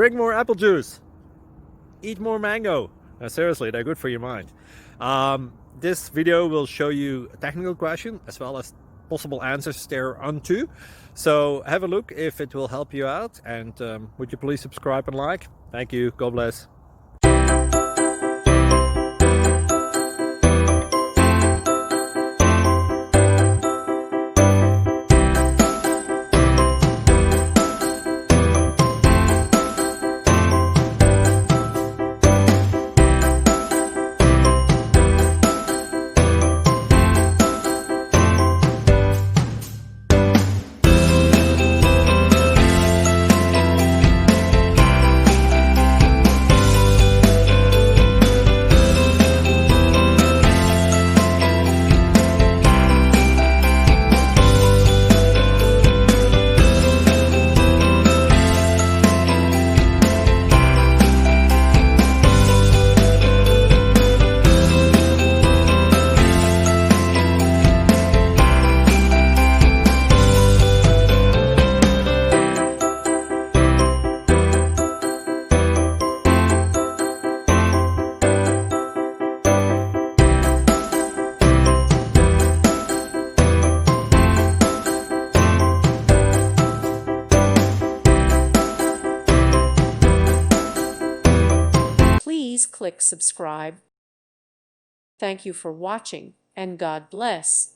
Drink more apple juice. Eat more mango. Seriously, they're good for your mind. This video will show you a technical question as well as possible answers thereunto. So have a look if it will help you out, and would you please subscribe and like? Thank you. God bless. Please click subscribe. Thank you for watching, and God bless.